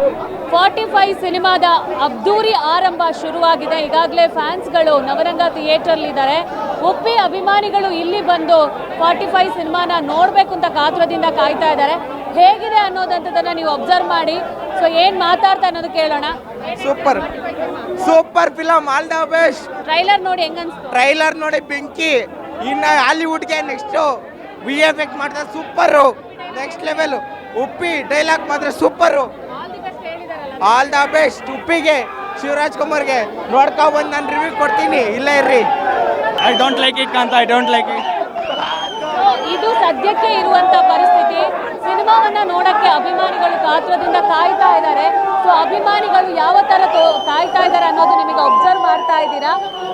45 ಸಿನಿಮಾದ ಅದ್ದೂರಿ ಆರಂಭ ಶುರುವಾಗಿದೆ. ಈಗಾಗಲೇ ಫ್ಯಾನ್ಸ್ಗಳು ನವರಂಗ ಥಿಯೇಟರ್ಲಿದ್ದಾರೆ. ಉಪ್ಪಿ ಅಭಿಮಾನಿಗಳು ಇಲ್ಲಿ ಬಂದು 45 ಸಿನಿಮಾನ ನೋಡಬೇಕು ಅಂತ ಕಾತುರದಿಂದ ಕಾಯ್ತಾ ಇದ್ದಾರೆ. ಹೇಗಿದೆ ಅನ್ನೋದಂತದನ್ನ ನೀವು ಅಬ್ಸರ್ವ್ ಮಾಡಿ. ಸೊ ಏನು ಮಾತಾಡ್ತಾ ಅನ್ನೋದು ಕೇಳೋಣ. Super super film, all the best. Trailer ನೋಡಿ ಹೆಂಗನ್ಸ್ತು? ಟ್ರೈಲರ್ ನೋಡಿ ಬೆಂಕಿ. ಇನ್ನು ಹಾಲಿವುಡ್ಗೆ ನೆಕ್ಸ್ಟು VFX ಮಾಡ್ತಾರೆ, super, next level. Uppi dialogue ಮಾತ್ರ ಸೂಪರು. ಆಲ್ ದ ಬೆಸ್ಟ್ ಉಪ್ಪಿಗೆ, ಶಿವರಾಜ್ ಕುಮಾರ್ಗೆ. ನೋಡ್ಕೊ ಬಂದು ನಾನು ರಿವ್ಯೂ ಕೊಡ್ತೀನಿ, ಇಲ್ಲ ಇರ್ರಿ. ಐ ಡೋಂಟ್ ಲೈಕ್ ಇಟ್ ಅಂತ, ಐ ಡೋಂಟ್ ಲೈಕ್ ಇಟ್. ಇದು ಸದ್ಯಕ್ಕೆ ಇರುವಂತ ಪರಿಸ್ಥಿತಿ. ಸಿನಿಮಾವನ್ನ ನೋಡಕ್ಕೆ ಅಭಿಮಾನಿಗಳು ಕಾತುರದಿಂದ ಕಾಯ್ತಾ ಇದ್ದಾರೆ. ಸೊ ಅಭಿಮಾನಿಗಳು ಯಾವ ತರ ಕಾಯ್ತಾ ಇದ್ದಾರೆ ಅನ್ನೋದು ನಿಮಗೆ ಅಬ್ಸರ್ವ್ ಮಾಡ್ತಾ ಇದ್ದೀರಾ.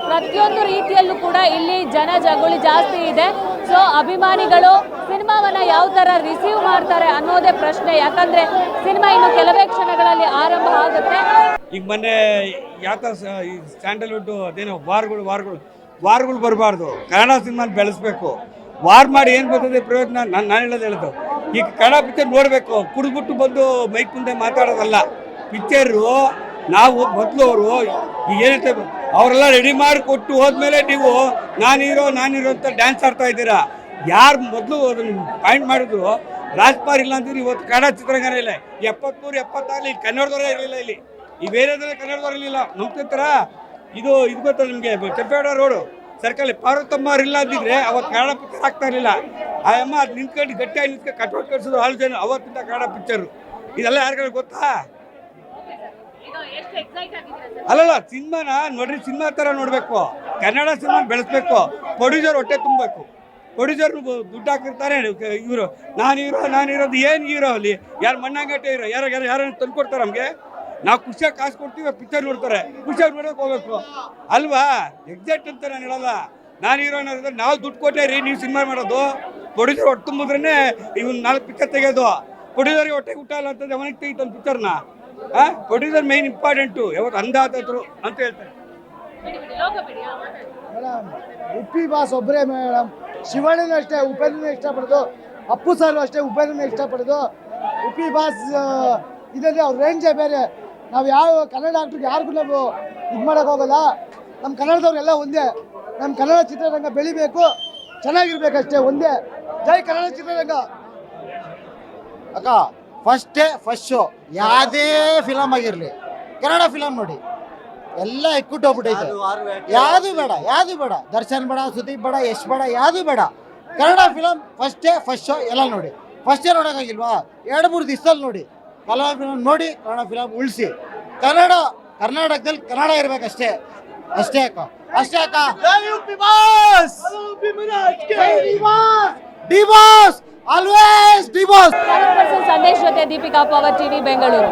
ಪ್ರತಿಯೊಂದು ರೀತಿಯಲ್ಲೂ ಕೂಡ ಇಲ್ಲಿ ಜನ ಜಗುಳಿ ಜಾಸ್ತಿ ಇದೆ. ಸೊ ಅಭಿಮಾನಿಗಳು ಸಿನಿಮಾವನ್ನ ಯಾವ ತರ ರಿಸೀವ್ ಮಾಡ್ತಾರೆ ಅನ್ನೋದೇ ಪ್ರಶ್ನೆ. ಯಾಕಂದ್ರೆ ಸಿನಿಮಾ ಇನ್ನು ಕೆಲವೇ ಕ್ಷಣಗಳಲ್ಲಿ ಆರಂಭ ಆಗುತ್ತೆ. ಈಗ ಮೊನ್ನೆ ಯಾವ ಸ್ಯಾಂಡಲ್ವುಡ್ ಅದೇನೋ ವಾರ್ಗಳು ಬರಬಾರ್ದು. ಕನ್ನಡ ಸಿನಿಮಾ ಬೆಳೆಸ್ಬೇಕು. ವಾರ್ ಮಾಡಿ ಏನು ಬರ್ತದೆ ಪ್ರಯೋಜನ? ನಾನು ಹೇಳೋದು ಈಗ ಕನ್ನಡ ಪಿಕ್ಚರ್ ನೋಡಬೇಕು. ಕುಡಿದ್ಬಿಟ್ಟು ಬಂದು ಮೈಕ್ ಮುಂದೆ ಮಾತಾಡೋದಲ್ಲ. ಪಿಕ್ಚರು ನಾವು ಮೊದಲು ಅವರು ಈಗ ಹೇಳ್ತೇವೆ, ಅವರೆಲ್ಲ ರೆಡಿ ಮಾಡಿ ಕೊಟ್ಟು ಹೋದ್ಮೇಲೆ ನೀವು ನಾನಿರೋ ಅಂತ ಡ್ಯಾನ್ಸ್ ಆಡ್ತಾ ಇದ್ದೀರಾ. ಯಾರು ಮೊದಲು ಅದನ್ನು ಪಾಯಿಂಟ್ ಮಾಡಿದ್ರು ರಾಜ್ಪಾರ್ ಇಲ್ಲ ಅಂತೀರಿ. ಇವತ್ತು ಕನ್ನಡ ಚಿತ್ರರಂಗನೇ ಇಲ್ಲ. 73-76 ಇಲ್ಲಿ ಕನ್ನಡದವರೇ ಇರಲಿಲ್ಲ. ಇಲ್ಲಿ ಈ ಬೇರೆದ್ರಲ್ಲಿ ಕನ್ನಡದವ್ರು ಇರಲಿಲ್ಲ. ನಂಬ್ತಿರ್ತಾರ. ಇದು ಗೊತ್ತಲ್ಲ ನಿಮಗೆ, ಕೆಂಪೇಗೌಡ ರೋಡು ಸರ್ಕಲ್ ಪಾರ್ವತಮ್ಮ ಅವ್ರಿಲ್ಲ ಅಂದಿದ್ರೆ ಅವತ್ತು ಕನ್ನಡ ಪಿಕ್ಚರ್ ಆಗ್ತಾ ಇರಲಿಲ್ಲ. ಆ ಅಮ್ಮ ಅದು ನಿಂತ್ಕೊಂಡು ಗಟ್ಟಿಯಾಗಿ ನಿಂತ್ಕೊಂಡು ಕಟ್ಕೊಂಡು ಕಳಿಸೋದು 6 ಜನ. ಅವತ್ತಿಂದ ಕನ್ನಡ ಪಿಕ್ಚರು. ಇದೆಲ್ಲ ಯಾರಿಗಾದ್ರು ಗೊತ್ತಾ? ಅಲ್ಲಲ್ಲ, ಸಿನಿಮಾನ ನೋಡ್ರಿ, ಸಿನಿಮಾ ಥರ ನೋಡಬೇಕು. ಕನ್ನಡ ಸಿನಿಮಾ ಬೆಳೆಸ್ಬೇಕು. ಪ್ರೊಡ್ಯೂಸರ್ ಹೊಟ್ಟೆ ತುಂಬಬೇಕು. ಪ್ರೊಡ್ಯೂಸರ್ ದುಡ್ಡು ಹಾಕಿರ್ತಾರೆ. ಇವರು ನಾನಿರೋದು ಏನು ಹೀರೋ ಅಲ್ಲಿ? ಯಾರು ಮಣ್ಣಾಗಟ್ಟೆ ಹೀರೋ? ಯಾರು ತಂದು ಕೊಡ್ತಾರೆ ನಮಗೆ? ನಾವು ಖುಷಿಯಾಗಿ ಕಾಸು ಕೊಡ್ತೀವಿ, ಪಿಕ್ಚರ್ ನೋಡ್ತಾರೆ. ಖುಷಿಯಾಗಿ ನೋಡೋಕೆ ಹೋಗ್ಬೇಕು ಅಲ್ವಾ? ಎಕ್ಸಾಕ್ಟ್ ಅಂತ ನಾನು ಹೇಳಲ್ಲ. ನಾನು ಹೀರೋ ಅನ್ನೋದ್ರೆ ನಾವು ದುಡ್ಡು ಕೊಟ್ಟೆ ರೀ ನೀವು ಸಿನಿಮಾ ಮಾಡೋದು. ಪ್ರೊಡ್ಯೂಸರ್ ಹೊಟ್ಟೆ ತುಂಬಿದ್ರೇ ಇವ್ನು 4 ಪಿಕ್ಚರ್ ತೆಗೆಯೋದು. ಪ್ರೊಡ್ಯೂಸರ್ಗೆ ಹೊಟ್ಟೆ ಊಟ ಇಲ್ಲ ಅಂತಂದ್ರೆ ಅವನಿಗೆ ತೆಗಿತಾನೆ ಪಿಕ್ಚರ್ನ. Producer main important. ಯಾವತ್ತು ಅಂದಾತರು ಅಂತ ಹೇಳ್ತಾರೆ. ಮೇಡಮ್, ಉಪ್ಪಿ ಬಾಸ್ ಒಬ್ಬರೇ ಮೇಡಮ್. ಶಿವಣ್ಣನೂ ಅಷ್ಟೇ, ಉಪೇಂದ್ರನೂ ಇಷ್ಟಪಡೋದು. ಅಪ್ಪು ಸರ್ ಅಷ್ಟೇ, ಉಪೇಂದ್ರನೂ ಇಷ್ಟಪಡೋದು. ಉಪ್ಪಿ ಬಾಸ್ ಇದಂದರೆ ಅವ್ರ ರೇಂಜೇ ಬೇರೆ. ನಾವು ಯಾವ ಕನ್ನಡ ಆಕ್ಟ್ರಿಗೆ ಯಾರಿಗೂ ನಾವು ಇದು ಮಾಡೋಕ್ಕೋಗಲ್ಲ. ನಮ್ಮ ಕನ್ನಡದವ್ರೆಲ್ಲ ಒಂದೇ. ನಮ್ಮ ಕನ್ನಡ ಚಿತ್ರರಂಗ ಬೆಳಿಬೇಕು, ಚೆನ್ನಾಗಿರ್ಬೇಕಷ್ಟೇ, ಒಂದೇ. ಜೈ ಕನ್ನಡ ಚಿತ್ರರಂಗ. ಅಕ್ಕ, ಫಸ್ಟ್ ಶೋ ಯಾವುದೇ ಫಿಲಮ್ ಆಗಿರಲಿ, ಕನ್ನಡ ಫಿಲಮ್ ನೋಡಿ, ಎಲ್ಲ ಎಕ್ಕುಟ್ಟು ಹೋಗ್ಬಿಟ್ಟೈತೆ. ಯಾವುದು ಬೇಡ. ದರ್ಶನ್ ಬೇಡ, ಸುದೀಪ್ ಬೇಡ, ಯಶ್ ಬೇಡ, ಯಾವುದು ಬೇಡ. ಕನ್ನಡ ಫಿಲಮ್ ಫಸ್ಟ್ ಶೋ ಎಲ್ಲ ನೋಡಿ. ಫಸ್ಟೇ ನೋಡೋಕ್ಕಾಗಿಲ್ವಾ? 2-3 ದಿವಸದಲ್ಲಿ ನೋಡಿ. ಕನ್ನಡ ಫಿಲಮ್ ನೋಡಿ, ಕನ್ನಡ ಫಿಲಮ್ ಉಳಿಸಿ. ಕರ್ನಾಟಕದಲ್ಲಿ ಕನ್ನಡ ಇರಬೇಕಷ್ಟೇ. ಅಷ್ಟೇ ಅಕ್ಕ. D boss always D boss. Sandesh ಜೊತೆ ದೀಪಿಕಾ, ಪವರ್ ಟಿವಿ, ಬೆಂಗಳೂರು.